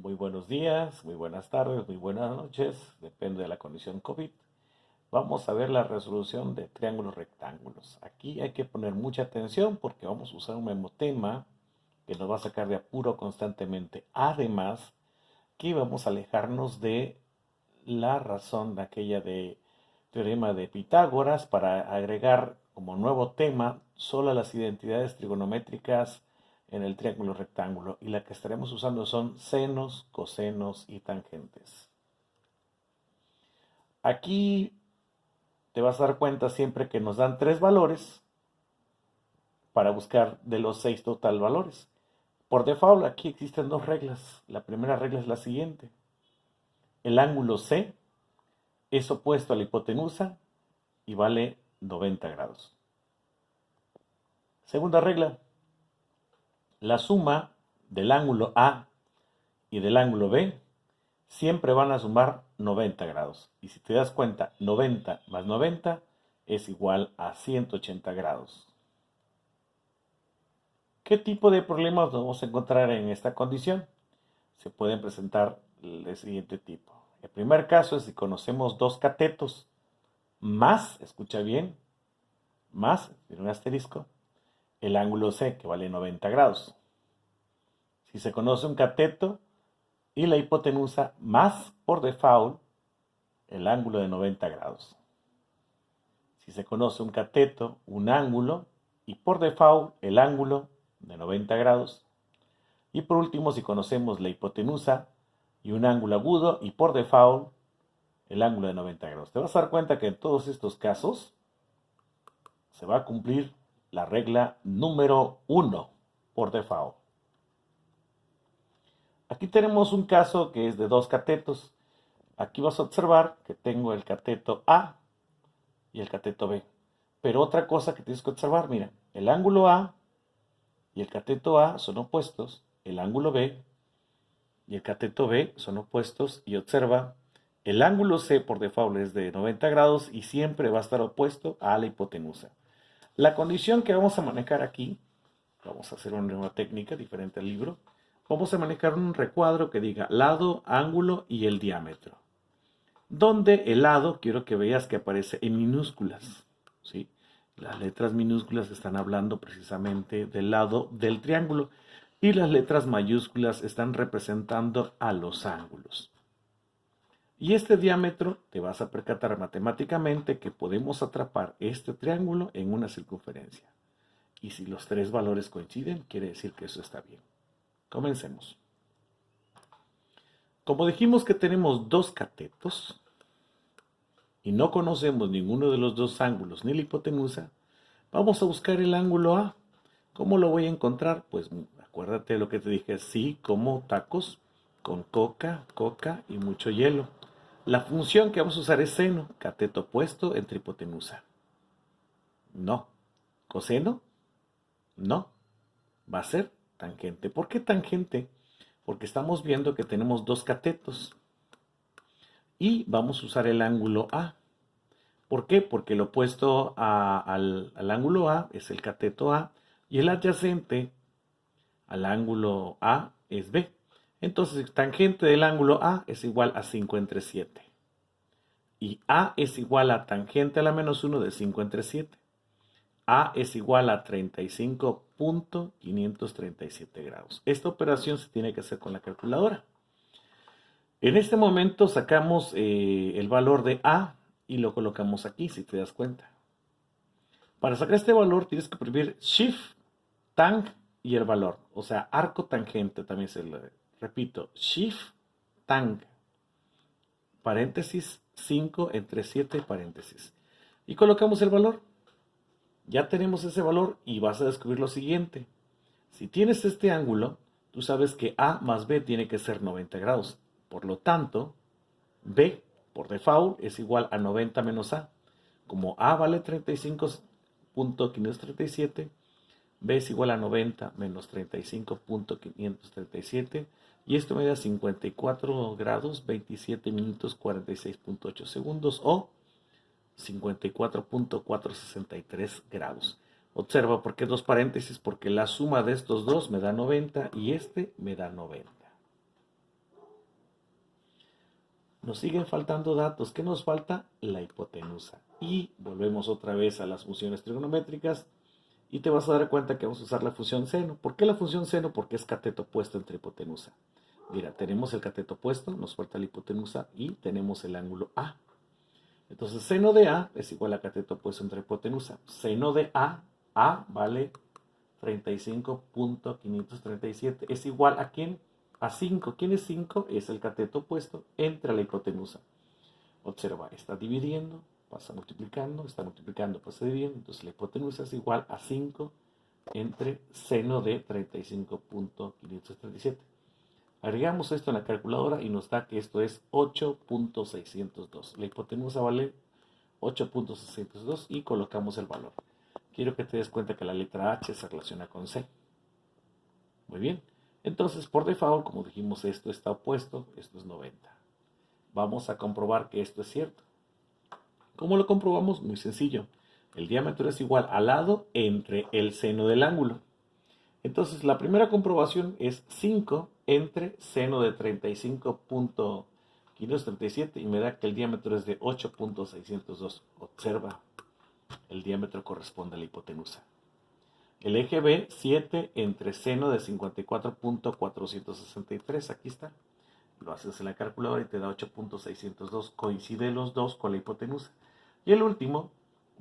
Muy buenos días, muy buenas tardes, muy buenas noches, depende de la condición COVID. Vamos a ver la resolución de triángulos rectángulos. Aquí hay que poner mucha atención porque vamos a usar un memotema que nos va a sacar de apuro constantemente. Además, que vamos a alejarnos de la razón de aquella de teorema de Pitágoras para agregar como nuevo tema solo las identidades trigonométricas en el triángulo rectángulo, y la que estaremos usando son senos, cosenos y tangentes. Aquí te vas a dar cuenta siempre que nos dan tres valores para buscar de los 6 total valores. Por default aquí existen dos reglas. La primera regla es la siguiente: el ángulo C es opuesto a la hipotenusa y vale 90 grados. Segunda regla: la suma del ángulo A y del ángulo B siempre van a sumar 90 grados. Y si te das cuenta, 90 más 90 es igual a 180 grados. ¿Qué tipo de problemas vamos a encontrar en esta condición? Se pueden presentar del siguiente tipo. El primer caso es si conocemos dos catetos más, escucha bien, más, tiene un asterisco, el ángulo C, que vale 90 grados. Si se conoce un cateto y la hipotenusa más, por default, el ángulo de 90 grados. Si se conoce un cateto, un ángulo y por default el ángulo de 90 grados. Y por último, si conocemos la hipotenusa y un ángulo agudo y por default el ángulo de 90 grados. Te vas a dar cuenta que en todos estos casos se va a cumplir la regla número 1 por default. Aquí tenemos un caso que es de dos catetos. Aquí vas a observar que tengo el cateto A y el cateto B. Pero otra cosa que tienes que observar, mira, el ángulo A y el cateto A son opuestos, el ángulo B y el cateto B son opuestos, y observa, el ángulo C por default es de 90 grados y siempre va a estar opuesto a la hipotenusa. La condición que vamos a manejar aquí, vamos a hacer una nueva técnica diferente al libro, vamos a manejar un recuadro que diga lado, ángulo y el diámetro. Donde el lado, quiero que veas que aparece en minúsculas, ¿sí? Las letras minúsculas están hablando precisamente del lado del triángulo y las letras mayúsculas están representando a los ángulos. Y este diámetro, te vas a percatar matemáticamente que podemos atrapar este triángulo en una circunferencia. Y si los tres valores coinciden, quiere decir que eso está bien. Comencemos. Como dijimos que tenemos dos catetos y no conocemos ninguno de los dos ángulos ni la hipotenusa, vamos a buscar el ángulo A. ¿Cómo lo voy a encontrar? Pues acuérdate de lo que te dije, sí, como tacos, con coca, coca y mucho hielo. La función que vamos a usar es seno, cateto opuesto entre hipotenusa. No. Coseno, no. Va a ser tangente. ¿Por qué tangente? Porque estamos viendo que tenemos dos catetos y vamos a usar el ángulo A. ¿Por qué? Porque el opuesto al ángulo A es el cateto A y el adyacente al ángulo A es B. Entonces, tangente del ángulo A es igual a 5 entre 7. Y A es igual a tangente a la menos 1 de 5 entre 7. A es igual a 35.537 grados. Esta operación se tiene que hacer con la calculadora. En este momento sacamos el valor de A y lo colocamos aquí, si te das cuenta. Para sacar este valor tienes que oprimir Shift, Tang y el valor. O sea, arco tangente también se lo repito. Shift, Tang. Paréntesis 5 entre 7 paréntesis. Y colocamos el valor. Ya tenemos ese valor y vas a descubrir lo siguiente. Si tienes este ángulo, tú sabes que A más B tiene que ser 90 grados. Por lo tanto, B por default es igual a 90 menos A. Como A vale 35.537, B es igual a 90 menos 35.537, y esto me da 54 grados 27 minutos 46.8 segundos o 54.463 grados. Observa por qué dos paréntesis, porque la suma de estos dos me da 90 y este me da 90. Nos siguen faltando datos. ¿Qué nos falta? La hipotenusa. Y volvemos otra vez a las funciones trigonométricas y te vas a dar cuenta que vamos a usar la función seno. ¿Por qué la función seno? Porque es cateto opuesto entre hipotenusa. Mira, tenemos el cateto opuesto, nos falta la hipotenusa y tenemos el ángulo A. Entonces, seno de A es igual a cateto opuesto entre hipotenusa. Seno de A vale 35.537. ¿Es igual a quién? A 5. ¿Quién es 5? Es el cateto opuesto entre la hipotenusa. Observa, está dividiendo, pasa multiplicando, está multiplicando, pasa dividiendo. Entonces la hipotenusa es igual a 5 entre seno de 35.537. Agregamos esto en la calculadora y nos da que esto es 8.602. La hipotenusa vale 8.602 y colocamos el valor. Quiero que te des cuenta que la letra H se relaciona con C. Muy bien. Entonces, por default, como dijimos, esto está opuesto, esto es 90. Vamos a comprobar que esto es cierto. ¿Cómo lo comprobamos? Muy sencillo. El diámetro es igual al lado entre el seno del ángulo. Entonces, la primera comprobación es 5 entre seno de 35.537 y me da que el diámetro es de 8.602. Observa, el diámetro corresponde a la hipotenusa. El eje B, 7 entre seno de 54.463. Aquí está. Lo haces en la calculadora y te da 8.602. Coincide los dos con la hipotenusa. Y el último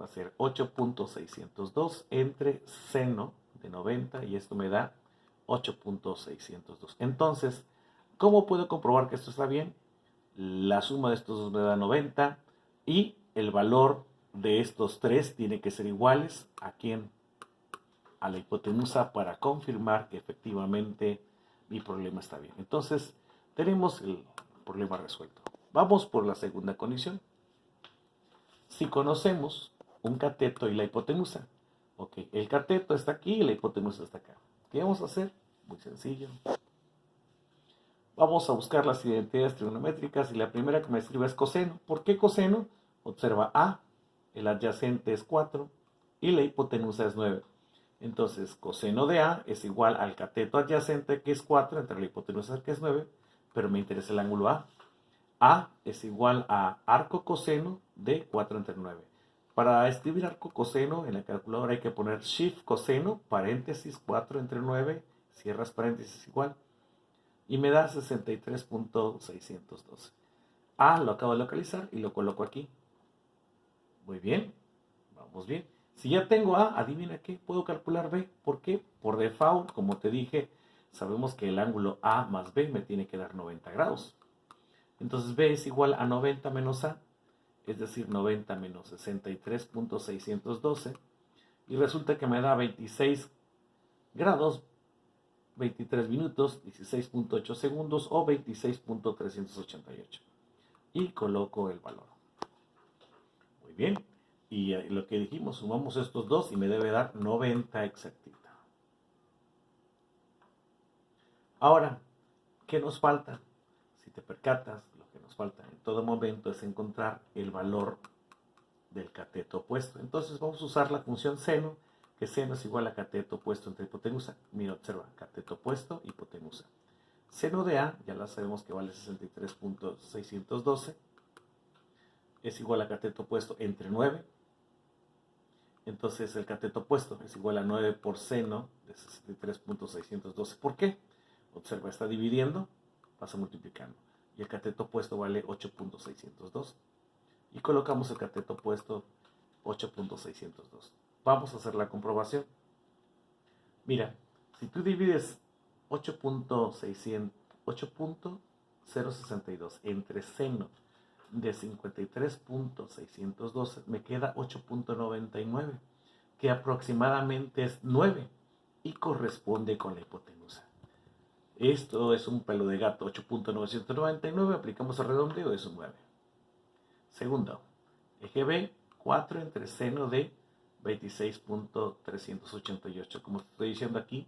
va a ser 8.602 entre seno de 90 y esto me da 8.602. Entonces, ¿cómo puedo comprobar que esto está bien? La suma de estos dos me da 90 y el valor de estos tres tiene que ser iguales a quién, a la hipotenusa, para confirmar que efectivamente mi problema está bien. Entonces, tenemos el problema resuelto. Vamos por la segunda condición. Si conocemos un cateto y la hipotenusa, ok, el cateto está aquí y la hipotenusa está acá. ¿Qué vamos a hacer? Muy sencillo. Vamos a buscar las identidades trigonométricas y la primera que me sirve es coseno. ¿Por qué coseno? Observa A, el adyacente es 4 y la hipotenusa es 9. Entonces, coseno de A es igual al cateto adyacente que es 4 entre la hipotenusa que es 9, pero me interesa el ángulo A. A es igual a arco coseno de 4 entre 9. Para escribir arco coseno en la calculadora hay que poner shift coseno, paréntesis 4 entre 9, cierras paréntesis igual, y me da 63.612. A lo acabo de localizar y lo coloco aquí. Muy bien, vamos bien. Si ya tengo A, adivina qué, puedo calcular B. ¿Por qué? Por default, como te dije, sabemos que el ángulo A más B me tiene que dar 90 grados. Entonces B es igual a 90 menos A, es decir, 90 menos 63.612. Y resulta que me da 26 grados, 23 minutos, 16.8 segundos o 26.388. Y coloco el valor. Muy bien. Y lo que dijimos, sumamos estos dos y me debe dar 90 exactita. Ahora, ¿qué nos falta? Si te percatas, lo que nos falta en todo momento es encontrar el valor del cateto opuesto. Entonces vamos a usar la función seno, que seno es igual a cateto opuesto entre hipotenusa. Mira, observa, cateto opuesto, hipotenusa. Seno de A, ya la sabemos que vale 63.612, es igual a cateto opuesto entre 9. Entonces el cateto opuesto es igual a 9 por seno de 63.612. ¿Por qué? Observa, está dividiendo, pasa multiplicando. Y el cateto opuesto vale 8.602. Y colocamos el cateto opuesto 8.602. Vamos a hacer la comprobación. Mira, si tú divides 8.062 entre seno de 53.612, me queda 8.99, que aproximadamente es 9 y corresponde con la hipotenusa. Esto es un pelo de gato, 8.999, aplicamos el redondeo, es un 9. Segundo, eje B, 4 entre seno de 26.388. Como estoy diciendo aquí,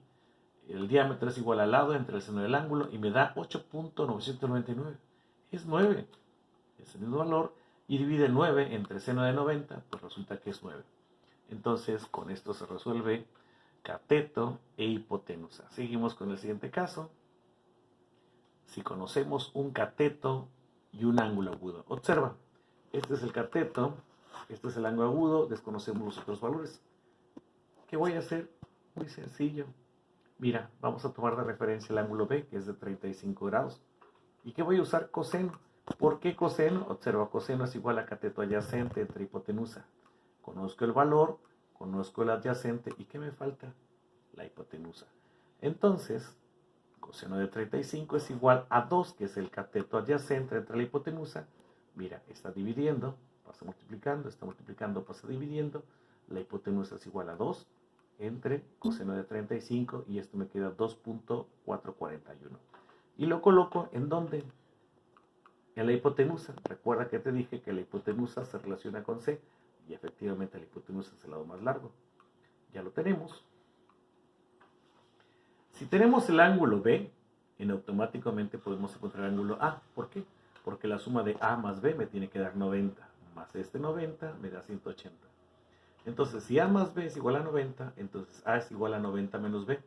el diámetro es igual al lado entre el seno del ángulo y me da 8.999. Es 9, es el mismo valor, y divide 9 entre seno de 90, pues resulta que es 9. Entonces, con esto se resuelve cateto e hipotenusa. Seguimos con el siguiente caso. Si conocemos un cateto y un ángulo agudo. Observa, este es el cateto, este es el ángulo agudo, desconocemos los otros valores. ¿Qué voy a hacer? Muy sencillo. Mira, vamos a tomar de referencia el ángulo B, que es de 35 grados. ¿Y qué voy a usar? Coseno. ¿Por qué coseno? Observa, coseno es igual a cateto adyacente entre hipotenusa. Conozco el valor, conozco el adyacente, ¿y qué me falta? La hipotenusa. Entonces, coseno de 35 es igual a 2, que es el cateto adyacente entre la hipotenusa. Mira, está dividiendo, pasa multiplicando, pasa dividiendo. La hipotenusa es igual a 2 entre coseno de 35 y esto me queda 2.441. Y lo coloco ¿en dónde? En la hipotenusa. Recuerda que te dije que la hipotenusa se relaciona con C y efectivamente la hipotenusa es el lado más largo. Ya lo tenemos. Si tenemos el ángulo B, en automáticamente podemos encontrar el ángulo A. ¿Por qué? Porque la suma de A más B me tiene que dar 90, más este 90 me da 180. Entonces, si A más B es igual a 90, entonces A es igual a 90 menos B.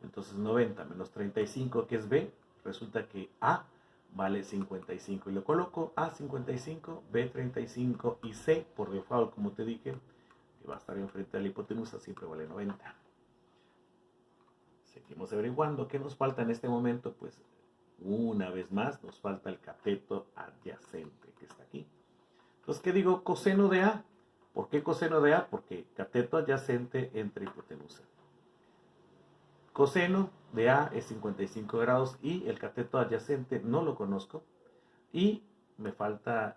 Entonces, 90 menos 35, que es B, resulta que A vale 55. Y lo coloco A 55, B 35 y C, por default, como te dije, que va a estar enfrente de la hipotenusa, siempre vale 90. Seguimos averiguando. ¿Qué nos falta en este momento? Pues una vez más nos falta el cateto adyacente que está aquí. Entonces, ¿qué digo? Coseno de A. ¿Por qué coseno de A? Porque cateto adyacente entre hipotenusa. Coseno de A es 55 grados y el cateto adyacente no lo conozco. Y me falta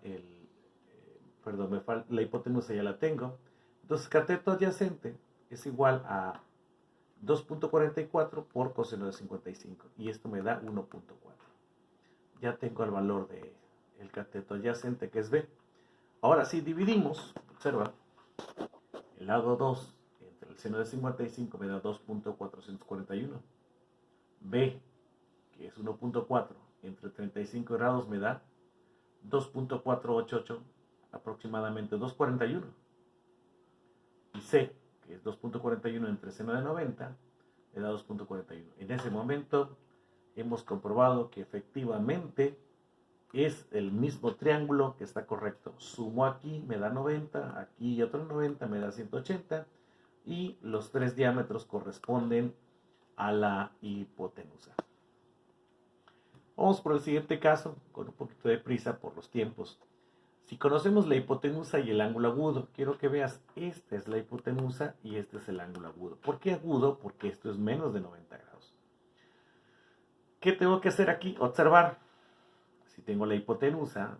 la hipotenusa ya la tengo. Entonces, cateto adyacente es igual a 2.44 por coseno de 55 y esto me da 1.4. Ya tengo el valor del cateto adyacente que es B. Ahora si dividimos, observa, el lado 2 entre el seno de 55 me da 2.441. B, que es 1.4 entre 35 grados me da 2.488, aproximadamente 2.41. Y C, que es 2.41 entre seno de 90, me da 2.41. En ese momento hemos comprobado que efectivamente es el mismo triángulo que está correcto. Sumo aquí, me da 90, aquí otro 90, me da 180, y los tres diámetros corresponden a la hipotenusa. Vamos por el siguiente caso, con un poquito de prisa por los tiempos. Si conocemos la hipotenusa y el ángulo agudo, quiero que veas, esta es la hipotenusa y este es el ángulo agudo. ¿Por qué agudo? Porque esto es menos de 90 grados. ¿Qué tengo que hacer aquí? Observar. Si tengo la hipotenusa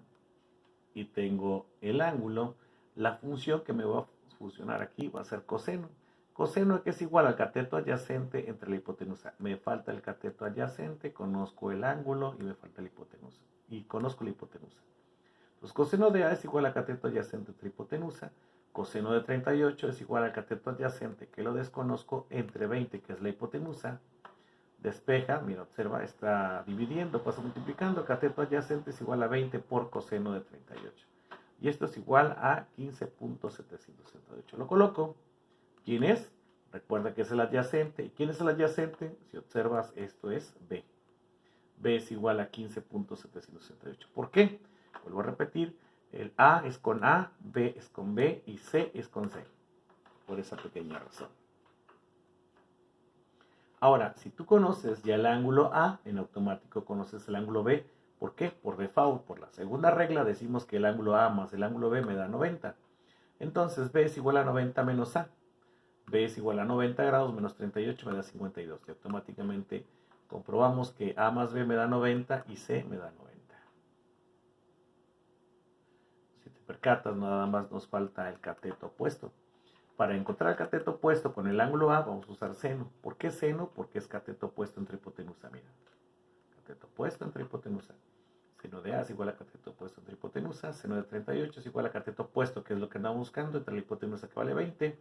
y tengo el ángulo, la función que me va a funcionar aquí va a ser coseno. Coseno que es igual al cateto adyacente entre la hipotenusa. Me falta el cateto adyacente, conozco el ángulo y me falta la hipotenusa. Y conozco la hipotenusa. Pues coseno de A es igual a cateto adyacente entre hipotenusa. Coseno de 38 es igual al cateto adyacente, que lo desconozco, entre 20, que es la hipotenusa. Despeja, mira, observa, está dividiendo, pasa multiplicando. Cateto adyacente es igual a 20 por coseno de 38. Y esto es igual a 15.768. Lo coloco. ¿Quién es? Recuerda que es el adyacente. ¿Y quién es el adyacente? Si observas, esto es B. B es igual a 15.768. ¿Por qué? Vuelvo a repetir, el A es con A, B es con B y C es con C. Por esa pequeña razón. Ahora, si tú conoces ya el ángulo A, en automático conoces el ángulo B. ¿Por qué? Por default, por la segunda regla decimos que el ángulo A más el ángulo B me da 90. Entonces B es igual a 90 menos A. B es igual a 90 grados menos 38 me da 52. Y automáticamente comprobamos que A más B me da 90 y C me da 90. Si te percatas, nada más nos falta el cateto opuesto. Para encontrar el cateto opuesto con el ángulo A vamos a usar seno. ¿Por qué seno? Porque es cateto opuesto entre hipotenusa. Mira, cateto opuesto entre hipotenusa. Seno de A es igual a cateto opuesto entre hipotenusa. Seno de 38 es igual a cateto opuesto, que es lo que andamos buscando, entre la hipotenusa que vale 20.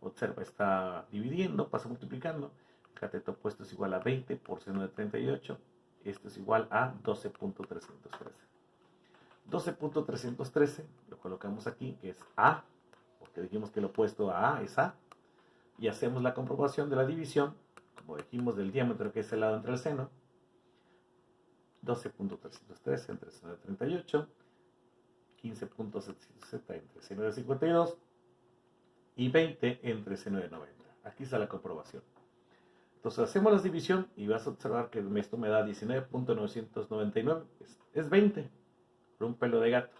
Observa, está dividiendo, pasa multiplicando. El cateto opuesto es igual a 20 por seno de 38. Esto es igual a 12.313. 12.313 lo colocamos aquí, que es A, porque dijimos que el opuesto a A es A, y hacemos la comprobación de la división, como dijimos, del diámetro, que es el lado entre el seno. 12.313 entre 19.38, 15.760 entre 19.52 y 20 entre 19.90. Aquí está la comprobación. Entonces hacemos la división y vas a observar que esto me da 19.999. Es 20 por un pelo de gato.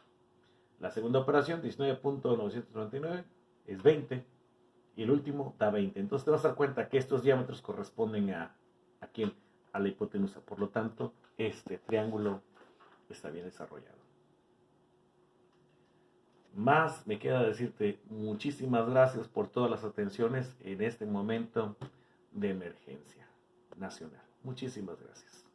La segunda operación, 19.999, es 20. Y el último da 20. Entonces te vas a dar cuenta que estos diámetros corresponden ¿a quién? A la hipotenusa. Por lo tanto, este triángulo está bien desarrollado. Más me queda decirte muchísimas gracias por todas las atenciones en este momento de emergencia nacional. Muchísimas gracias.